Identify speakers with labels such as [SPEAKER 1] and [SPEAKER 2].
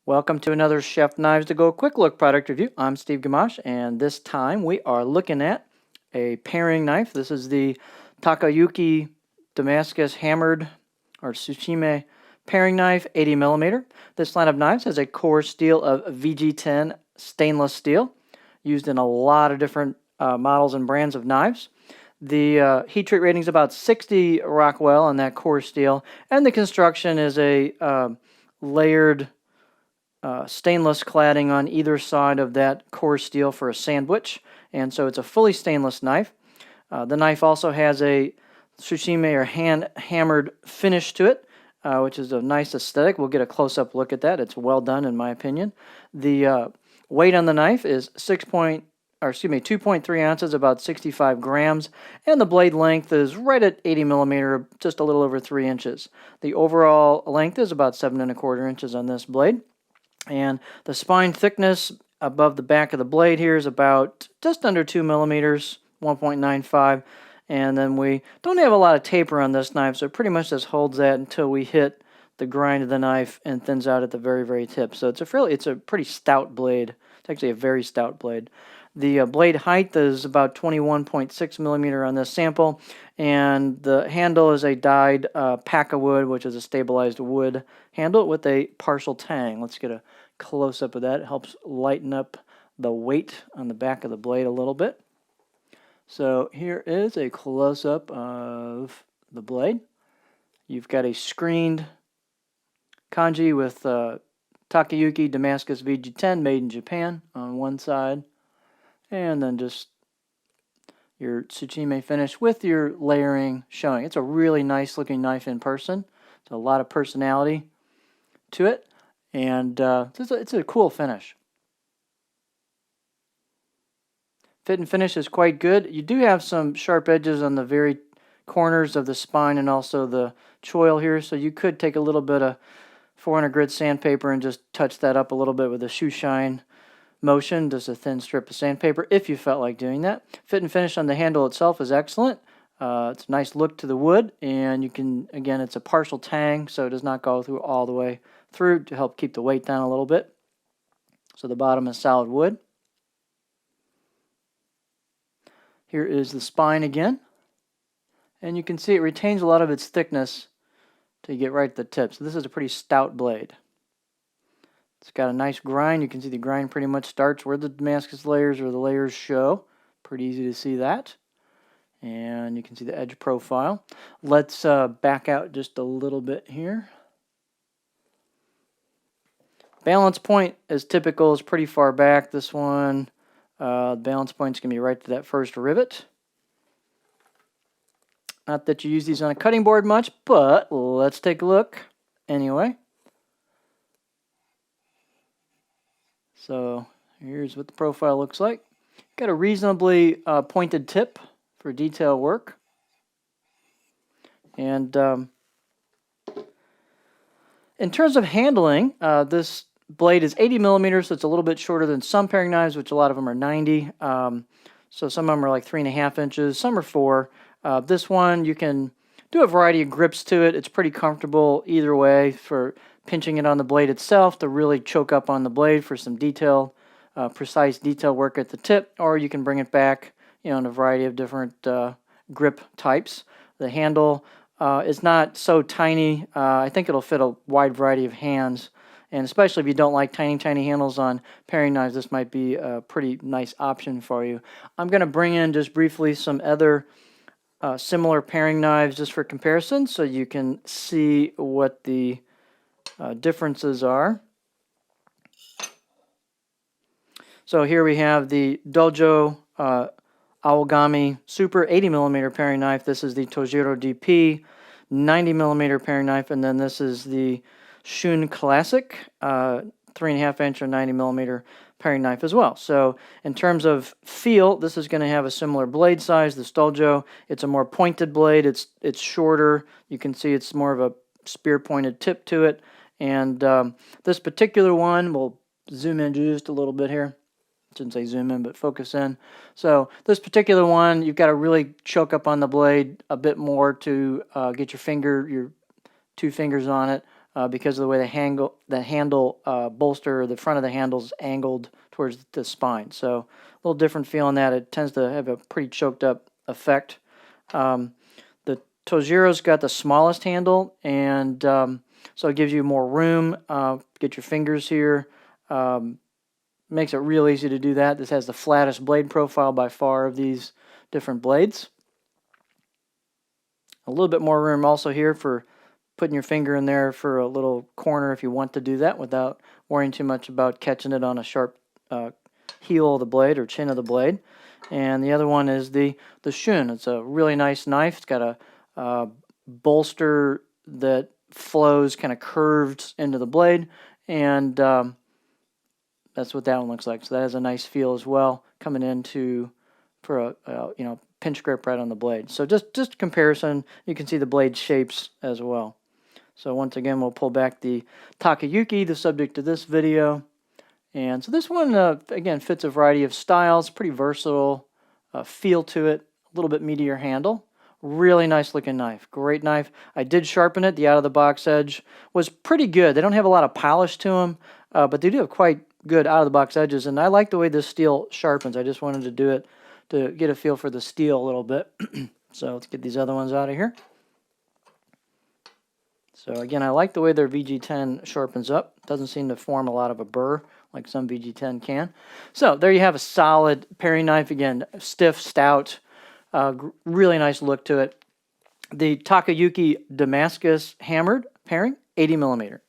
[SPEAKER 1] Welcome to another Chef Knives to Go quick look product review. I'm Steve Gamache, and this time we are looking at a paring knife. This is the Takayuki Damascus hammered or Tsushima paring knife, 80 millimeter. This line of knives has a core steel of VG10 stainless steel, used in a lot of different models and brands of knives. The heat treat rating is about 60 Rockwell on that core steel, and the construction is a layered stainless cladding on either side of that core steel for a sandwich, and so it's a fully stainless knife. The knife also has a tsushima or hand hammered finish to it, which is a nice aesthetic. We'll get a close-up look at that. It's well done in my opinion. The weight on the knife is 2.3 ounces, about 65 grams, and the blade length is right at 80 millimeter, just a little over 3 inches. The overall length is about 7.25 inches on this blade. And the spine thickness above the back of the blade here is about just under 2 millimeters, 1.95. And then we don't have a lot of taper on this knife, so it pretty much just holds that until we hit the grind of the knife and thins out at the very, very tip. So it's a pretty stout blade. It's actually a very stout blade. The blade height is about 21.6 millimeter on this sample, and the handle is a dyed paca wood, which is a stabilized wood handle with a partial tang. Let's get a close-up of that. It helps lighten up the weight on the back of the blade a little bit. So here is a close-up of the blade. You've got a screened kanji with Takayuki Damascus VG10 made in Japan on one side, and then just your tsushima finish with your layering showing. It's a really nice looking knife in person. It's a lot of personality to it, and it's a cool finish. Fit and finish is quite good. You do have some sharp edges on the very corners of the spine and also the choil here, so you could take a little bit of 400 grit sandpaper and just touch that up a little bit with a shoe shine motion, just a thin strip of sandpaper, if you felt like doing that. Fit and finish on the handle itself is excellent. It's a nice look to the wood, and you can, again, it's a partial tang, so it does not go through all the way through to help keep the weight down a little bit. So the bottom is solid wood. Here is the spine again, and you can see it retains a lot of its thickness to get right at the tip. So this is a pretty stout blade. It's got a nice grind. You can see the grind pretty much starts where the Damascus layers or the layers show. Pretty easy to see that. And you can see the edge profile. Let's back out just a little bit here. Balance point, as typical, is pretty far back. This one, the balance point's going to be right to that first rivet. Not that you use these on a cutting board much, but let's take a look anyway. So here's what the profile looks like. Got a reasonably pointed tip for detail work. And in terms of handling, this blade is 80 millimeters, so it's a little bit shorter than some paring knives, which a lot of them are 90. So some of them are like 3.5 inches, some are 4. This one, you can do a variety of grips to it. It's pretty comfortable either way for pinching it on the blade itself to really choke up on the blade for some detail, precise detail work at the tip, or you can bring it back, in a variety of different grip types. The handle is not so tiny. I think it'll fit a wide variety of hands, and especially if you don't like tiny, tiny handles on paring knives, this might be a pretty nice option for you. I'm going to bring in just briefly some other similar paring knives just for comparison so you can see what the differences are. So here we have the Dojo Aogami Super 80 millimeter paring knife. This is the Tojiro DP 90 millimeter paring knife, and then this is the Shun Classic 3.5 inch or 90 millimeter paring knife as well. So in terms of feel, this is going to have a similar blade size. This Dojo, it's a more pointed blade. It's shorter. You can see it's more of a spear pointed tip to it. And this particular one, we'll zoom in just a little bit here. I shouldn't say zoom in, but focus in. So this particular one, you've got to really choke up on the blade a bit more to get your 2 fingers on it. because of the way the handle bolster, the front of the handle is angled towards the spine. So a little different feel on that. It tends to have a pretty choked up effect. The Tojiro's got the smallest handle, and so it gives you more room. Get your fingers here. Makes it real easy to do that. This has the flattest blade profile by far of these different blades. A little bit more room also here for putting your finger in there for a little corner if you want to do that without worrying too much about catching it on a sharp heel of the blade or chin of the blade. And the other one is the Shun. It's a really nice knife. It's got a bolster that flows kind of curved into the blade, and that's what that one looks like. So that has a nice feel as well, coming into for a pinch grip right on the blade. So just a comparison, you can see the blade shapes as well. So once again, we'll pull back the Takayuki, the subject of this video. And so this one, again, fits a variety of styles, pretty versatile feel to it, a little bit meatier handle. Really nice looking knife, great knife. I did sharpen it. The out-of-the-box edge was pretty good. They don't have a lot of polish to them, but they do have quite good out-of-the-box edges, and I like the way this steel sharpens. I just wanted to do it to get a feel for the steel a little bit. So let's get these other ones out of here. So again, I like the way their VG10 sharpens up. Doesn't seem to form a lot of a burr like some VG10 can. So there you have a solid paring knife. Again, stiff, stout, really nice look to it. The Takayuki Damascus hammered paring, 80 millimeter.